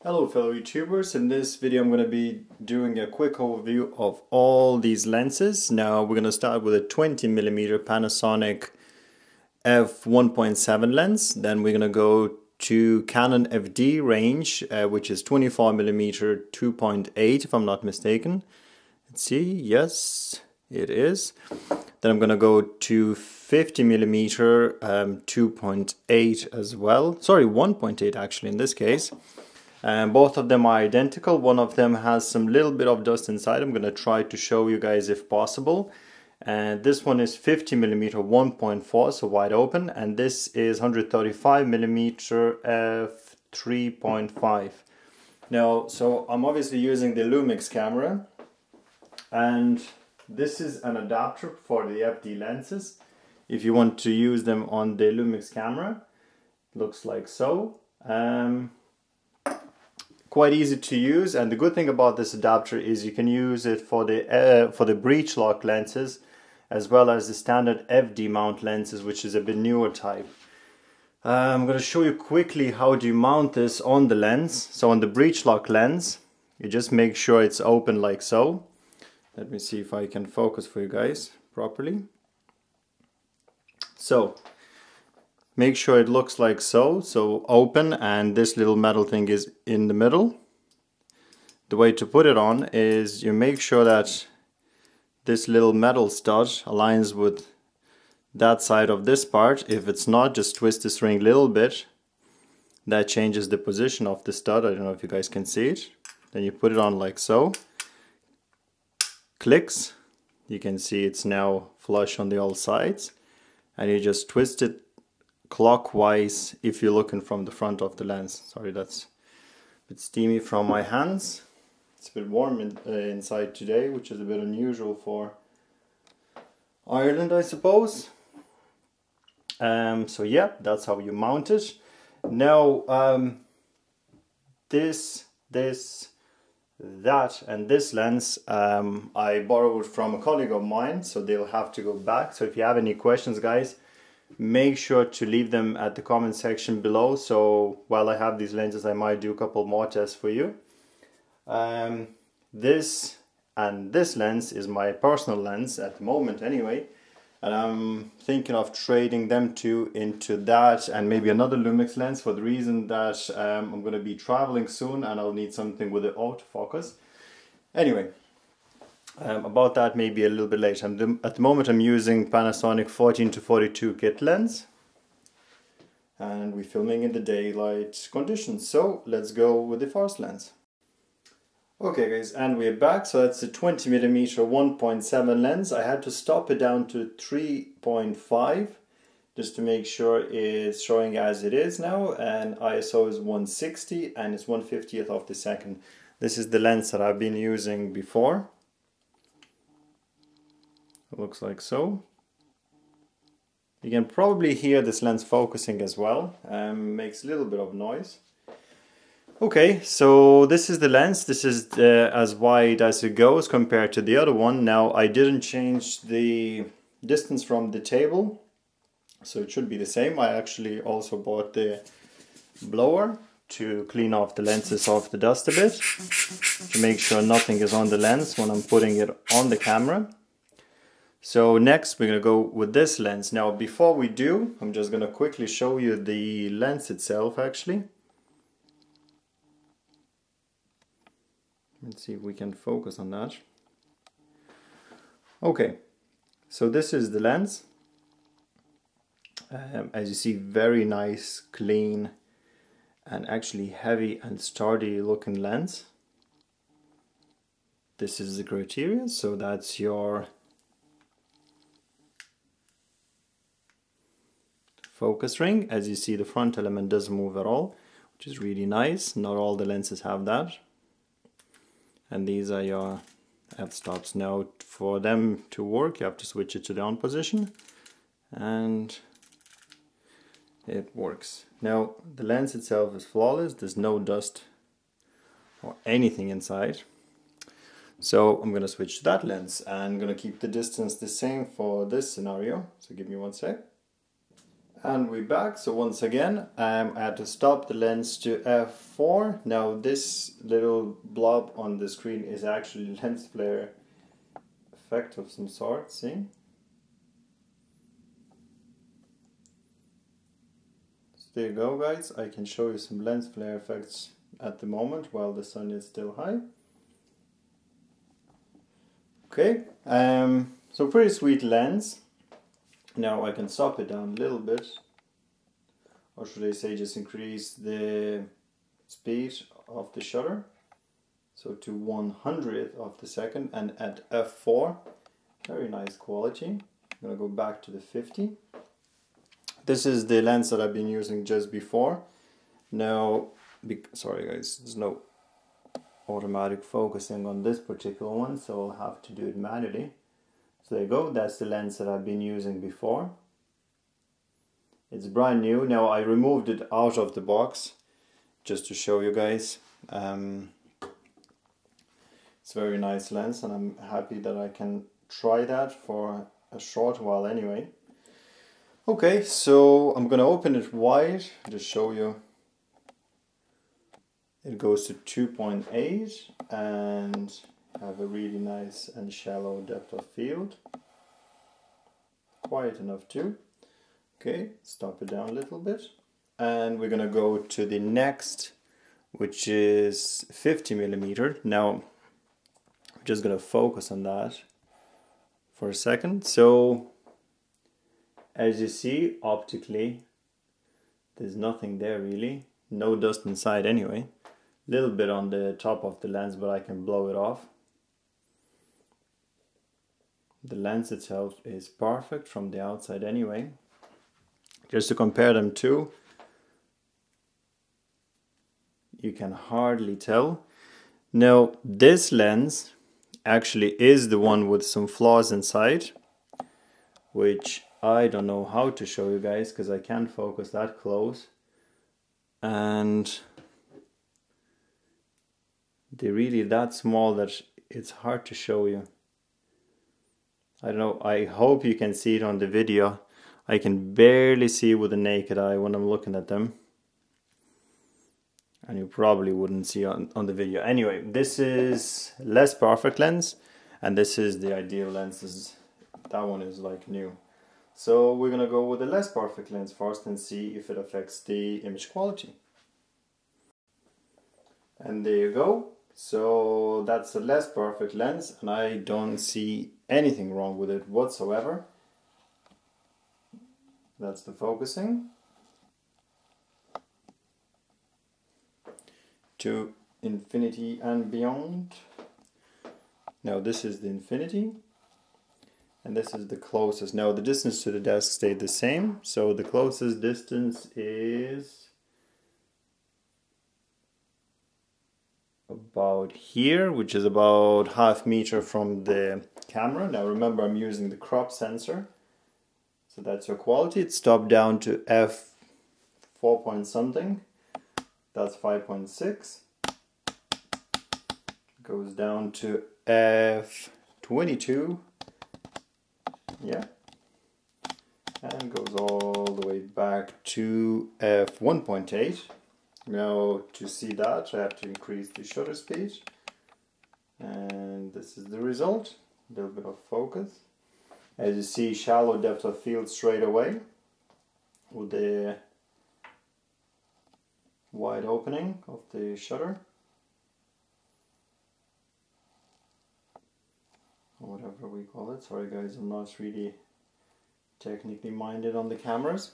Hello fellow YouTubers, in this video I'm going to be doing a quick overview of all these lenses. Now we're going to start with a 20mm Panasonic f1.7 lens, then we're going to go to Canon FD range which is 24mm 2.8 if I'm not mistaken. Let's see, yes it is. Then I'm going to go to 50mm 2.8 as well, sorry 1.8 actually in this case. Both of them are identical. One of them has some little bit of dust inside. I'm going to try to show you guys if possible. And this one is 50mm 1.4, so wide open, and this is 135mm f3.5. Now, so I'm obviously using the Lumix camera, and this is an adapter for the FD lenses. If you want to use them on the Lumix camera, looks like so. Quite easy to use, and the good thing about this adapter is you can use it for the breech lock lenses as well as the standard FD mount lenses, which is a bit newer type. I'm going to show you quickly how do you mount this on the lens. So on the breech lock lens, you just make sure it's open like so. Let me see if I can focus for you guys properly. So make sure it looks like so, open, and this little metal thing is in the middle. The way to put it on is you make sure that this little metal stud aligns with that side of this part. If it's not, just twist this ring a little bit. That changes the position of the stud. I don't know if you guys can see it. Then you put it on like so. Clicks. You can see it's now flush on the all sides. And you just twist it clockwise if you're looking from the front of the lens. Sorry, that's a bit steamy from my hands. It's a bit warm inside today, which is a bit unusual for Ireland, I suppose. So yeah, that's how you mount it. Now that and this lens I borrowed from a colleague of mine, so they'll have to go back. So if you have any questions, guys, make sure to leave them at the comment section below. So while I have these lenses, I might do a couple more tests for you. This and this lens is my personal lens at the moment anyway, and I'm thinking of trading them two into that and maybe another Lumix lens, for the reason that I'm going to be traveling soon and I'll need something with the autofocus. Anyway, about that maybe a little bit later. At the moment I'm using Panasonic 14-42 kit lens, and we're filming in the daylight conditions, so let's go with the first lens. Okay guys, and we're back. So that's the 20mm 1.7 lens. I had to stop it down to 3.5 just to make sure it's showing as it is now, and ISO is 160 and it's 1/50th of the second. This is the lens that I've been using before. It looks like so. You can probably hear this lens focusing as well. Makes a little bit of noise. Okay, so this is the lens. This is as wide as it goes compared to the other one. Now I didn't change the distance from the table, so it should be the same. I actually also bought the blower to clean off the lenses off the dust a bit, to make sure nothing is on the lens when I'm putting it on the camera. So next we're going to go with this lens. Now before we do, I'm just going to quickly show you the lens itself actually. Let's see if we can focus on that. Okay, so this is the lens. As you see, very nice, clean, and actually heavy and sturdy looking lens. This is the criteria, so that's your focus ring. As you see, the front element doesn't move at all, which is really nice. Not all the lenses have that. And these are your f-stops. Now for them to work, you have to switch it to the on position, and it works. Now the lens itself is flawless. There's no dust or anything inside. So I'm going to switch to that lens, and I'm going to keep the distance the same for this scenario. So give me one sec. And we're back. So once again, I had to stop the lens to f4. Now this little blob on the screen is actually lens flare effect of some sort, see? So there you go guys, I can show you some lens flare effects at the moment while the sun is still high. Okay, so pretty sweet lens. Now I can stop it down a little bit, or should I say just increase the speed of the shutter, so to 100th of the second, and at f4, very nice quality. I'm gonna go back to the 50. This is the lens that I've been using just before. Now, sorry guys, there's no automatic focusing on this particular one, so I'll have to do it manually. So there you go, that's the lens that I've been using before. It's brand new. Now I removed it out of the box just to show you guys. It's a very nice lens and I'm happy that I can try that for a short while anyway. Okay, so I'm gonna open it wide to show you. It goes to 2.8 and have a really nice and shallow depth of field. Quiet enough too. Okay, stop it down a little bit. And we're gonna go to the next, which is 50mm. Now, I'm just gonna focus on that for a second. So, as you see, optically, there's nothing there really. No dust inside anyway. Little bit on the top of the lens, but I can blow it off. The lens itself is perfect from the outside anyway. Just to compare them to, you can hardly tell. Now this lens actually is the one with some flaws inside, which I don't know how to show you guys because I can't focus that close. And they're really that small that it's hard to show you. I don't know, I hope you can see it on the video. I can barely see with the naked eye when I'm looking at them. And you probably wouldn't see on the video. Anyway, this is less perfect lens and this is the ideal lens. That one is like new. So we're gonna go with the less perfect lens first and see if it affects the image quality. And there you go. So that's a less perfect lens and I don't see anything wrong with it whatsoever. That's the focusing. To infinity and beyond. Now this is the infinity and this is the closest. Now the distance to the desk stayed the same, so the closest distance is about here, which is about ½ meter from the camera. Now remember, I'm using the crop sensor, so that's your quality. It's stopped down to f4 point something. That's 5.6. Goes down to f22. Yeah, and goes all the way back to f1.8. Now to see that I have to increase the shutter speed, and this is the result. A little bit of focus. As you see, shallow depth of field straight away with the wide opening of the shutter, or whatever we call it. Sorry guys, I'm not really technically minded on the cameras.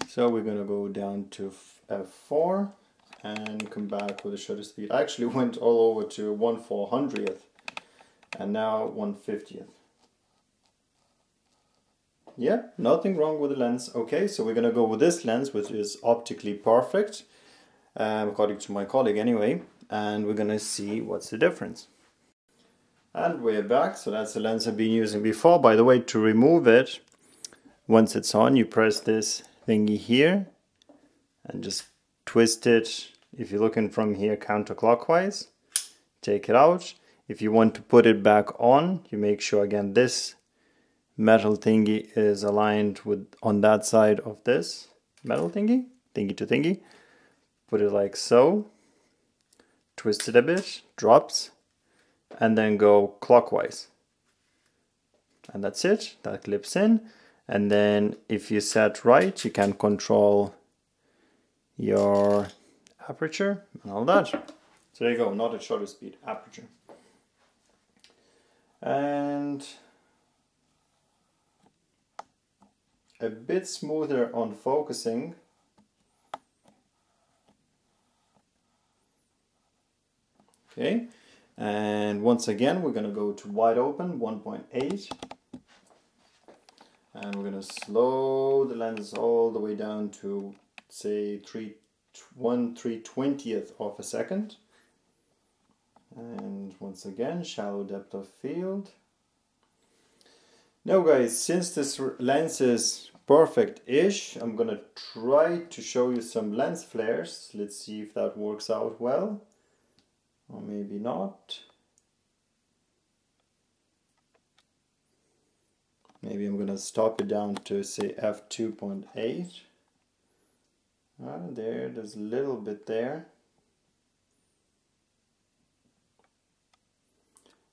So we're gonna go down to f4 and come back with the shutter speed. I actually went all over to 1/400th and now 1/50th. Yeah, nothing wrong with the lens. Okay, so we're gonna go with this lens, which is optically perfect, according to my colleague anyway, and we're gonna see what's the difference. And we're back. So that's the lens I've been using before. By the way, to remove it, once it's on, you press this thingy here and just twist it. If you're looking from here counterclockwise, take it out. If you want to put it back on, you make sure again this metal thingy is aligned with on that side of this metal thingy, thingy to thingy. Put it like so, twist it a bit, drops, and then go clockwise. And that's it, that clips in. And then if you set right, you can control your aperture and all that. So there you go, not a shutter speed, aperture. And a bit smoother on focusing. Okay, and once again we're going to go to wide open 1.8, and we're going to slow the lens all the way down to say 1/320th of a second. And once again, shallow depth of field. Now guys, since this lens is perfect-ish, I'm gonna try to show you some lens flares. Let's see if that works out well, or maybe not. Maybe I'm gonna stop it down to say f2.8. There's a little bit there.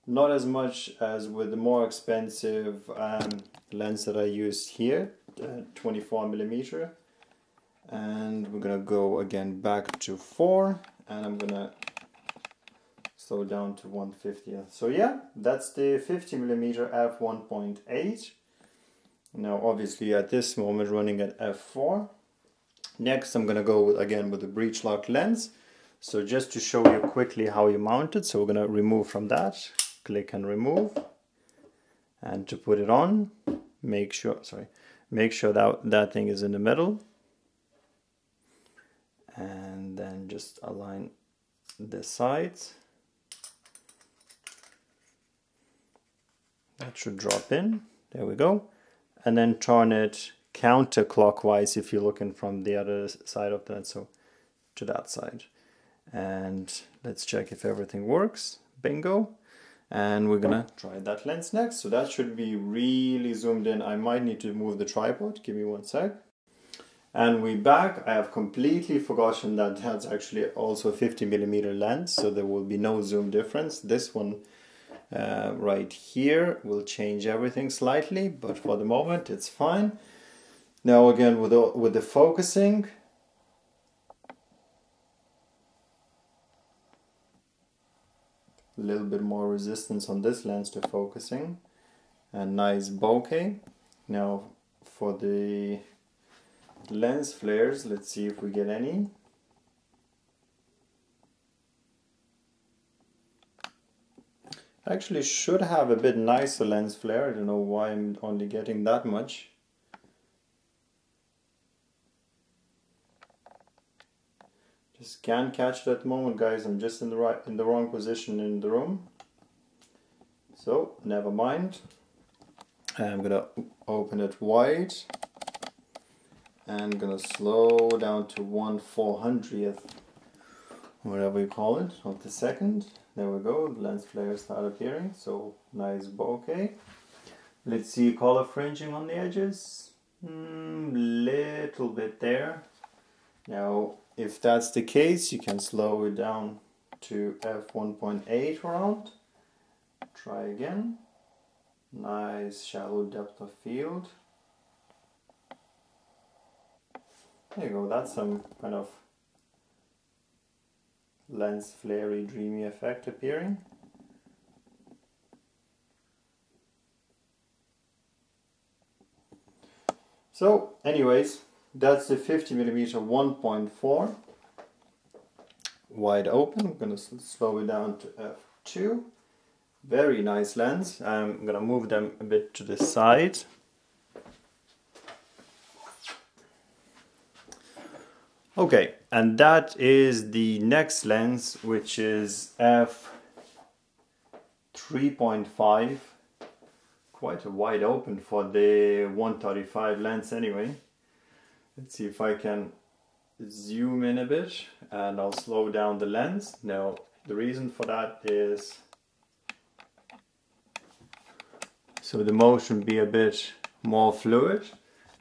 Not as much as with the more expensive lens that I used here, 24mm. And we're gonna go again back to 4, and I'm gonna slow down to 1/50th. So yeah, that's the 50mm f1.8. Now obviously at this moment running at f4. Next I'm gonna go again with the breech lock lens. So just to show you quickly how you mount it, so we're gonna remove from that. Click and remove, and to put it on, make sure that thing is in the middle, and then just align the sides. That should drop in, there we go, and then turn it counterclockwise if you're looking from the other side of that, so to that side. And let's check if everything works. Bingo. And we're gonna try that lens next. So that should be really zoomed in. I might need to move the tripod, give me one sec. And we're back. I have completely forgotten that that's actually also a 50mm lens, so there will be no zoom difference. This one right here will change everything slightly, but for the moment it's fine. Now again with the focusing, a little bit more resistance on this lens to focusing, and nice bokeh. Now for the lens flares, let's see if we get any. Actually should have a bit nicer lens flare. I don't know why I'm only getting that much. Just can't catch it at the moment, guys. I'm just in the wrong position in the room. So never mind. I'm gonna open it wide, and I'm gonna slow down to 1/400th, whatever you call it, of the second. There we go. The lens flares start appearing. So nice bokeh. Let's see color fringing on the edges. Little bit there. Now, if that's the case, you can slow it down to f1.8 around. Try again. Nice shallow depth of field. There you go, that's some kind of lens flary dreamy effect appearing. So anyways, that's the 50mm 1.4 wide open. I'm going to slow it down to f2. Very nice lens. I'm going to move them a bit to the side. Okay, and that is the next lens, which is f3.5. Quite a wide open for the 135 lens anyway. Let's see if I can zoom in a bit, and I'll slow down the lens. Now the reason for that is so the motion would be a bit more fluid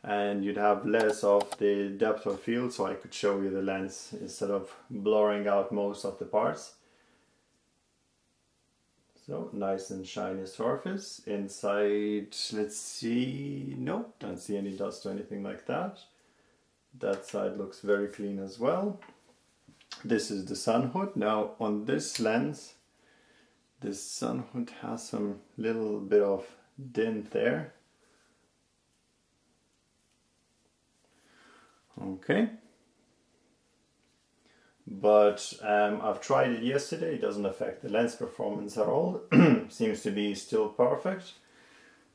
and you'd have less of the depth of field, so I could show you the lens instead of blurring out most of the parts. So nice and shiny surface. Inside, let's see, nope, don't see any dust or anything like that. That side looks very clean as well. This is the sun hood. Now on this lens, this sun hood has some little bit of dent there. Okay. But I've tried it yesterday, it doesn't affect the lens performance at all. Seems to be still perfect.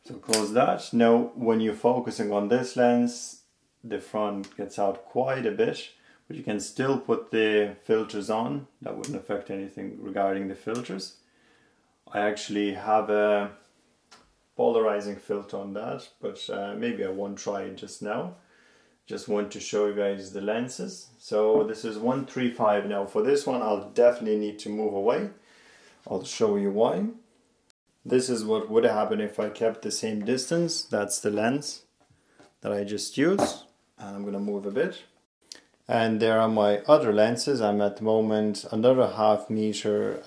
So close that. Now when you're focusing on this lens, the front gets out quite a bit, but you can still put the filters on. That wouldn't affect anything regarding the filters. I actually have a polarizing filter on that, but maybe I won't try it just now. Just want to show you guys the lenses. So this is 135. Now for this one I'll definitely need to move away. I'll show you why. This is what would happen if I kept the same distance. That's the lens that I just used. And I'm gonna move a bit. And there are my other lenses. I'm at the moment another half meter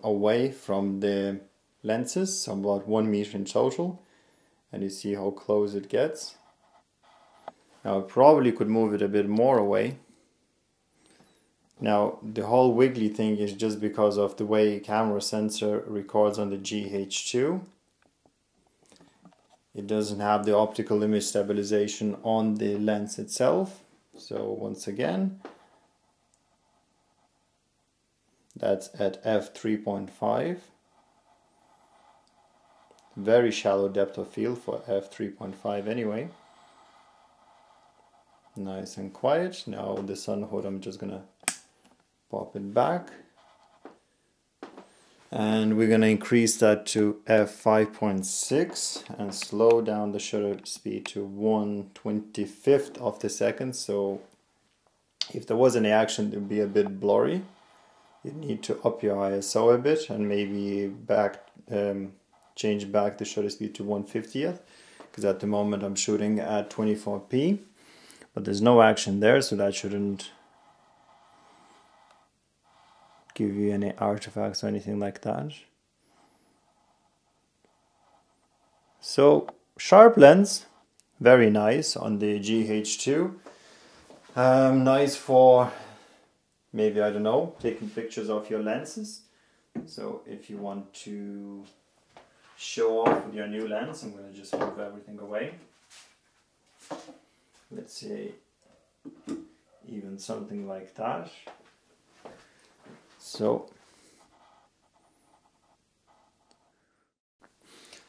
away from the lenses, so about 1 meter in total. And you see how close it gets. Now I probably could move it a bit more away. Now the whole wiggly thing is just because of the way camera sensor records on the GH2. It doesn't have the optical image stabilization on the lens itself. So once again, that's at f3.5. Very shallow depth of field for f3.5 anyway. Nice and quiet. Now the sun hood, I'm just gonna pop it back. And we're gonna increase that to f5.6 and slow down the shutter speed to 1/25th of the second. So if there was any action, it would be a bit blurry. You need to up your ISO a bit and maybe change back the shutter speed to 1/50th, because at the moment I'm shooting at 24p. But there's no action there, so that shouldn't give you any artifacts or anything like that. So sharp lens, very nice on the GH2. Nice for maybe, I don't know, taking pictures of your lenses. So if you want to show off with your new lens, I'm going to just move everything away. Let's say even something like that. So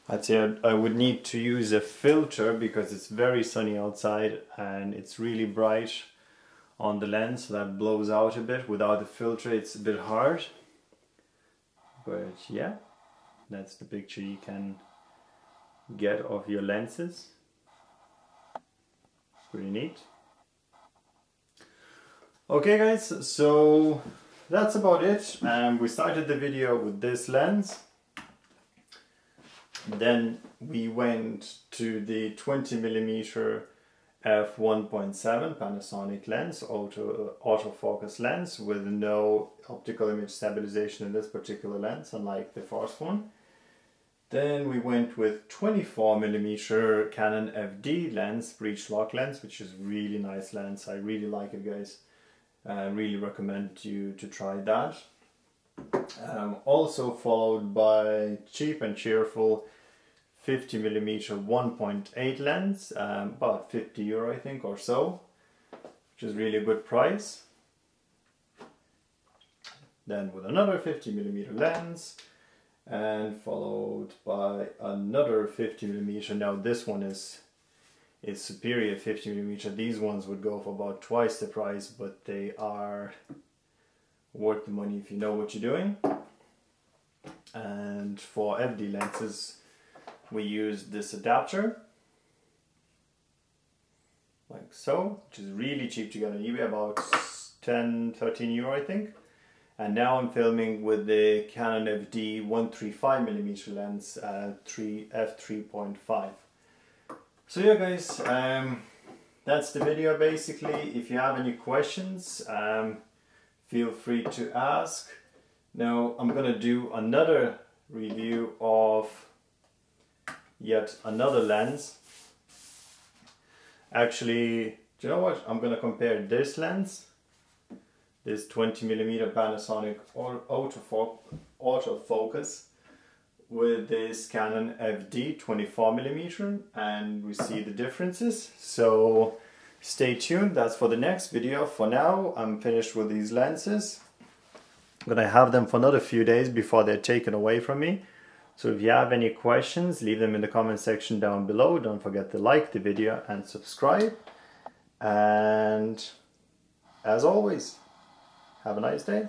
I'd say I would need to use a filter because it's very sunny outside and it's really bright on the lens, so that blows out a bit. Without a filter it's a bit hard. But yeah, that's the picture you can get of your lenses. Pretty neat. Okay guys, so that's about it. We started the video with this lens. Then we went to the 20mm f1.7 Panasonic lens, autofocus lens with no optical image stabilization in this particular lens, unlike the first one. Then we went with 24mm Canon FD lens, Breech lock lens, which is really nice lens. I really like it, guys. I really recommend you to try that. Also followed by cheap and cheerful 50mm 1.8 lens, about €50 I think or so, which is really a good price. Then with another 50mm lens, and followed by another 50mm. Now this one is superior 50mm. These ones would go for about twice the price, but they are worth the money if you know what you're doing. And for FD lenses we use this adapter like so, which is really cheap to get on eBay, about €10–13 I think. and now I'm filming with the Canon FD 135mm lens f3.5. So yeah guys, that's the video basically. If you have any questions, feel free to ask. Now I'm gonna do another review of yet another lens. Actually, do you know what? I'm gonna compare this lens, this 20mm Panasonic autofocus, with this Canon FD 24mm, and we see the differences. So stay tuned, that's for the next video. For now, I'm finished with these lenses. I'm gonna have them for another few days before they're taken away from me. So if you have any questions, leave them in the comment section down below. Don't forget to like the video and subscribe. And as always, have a nice day.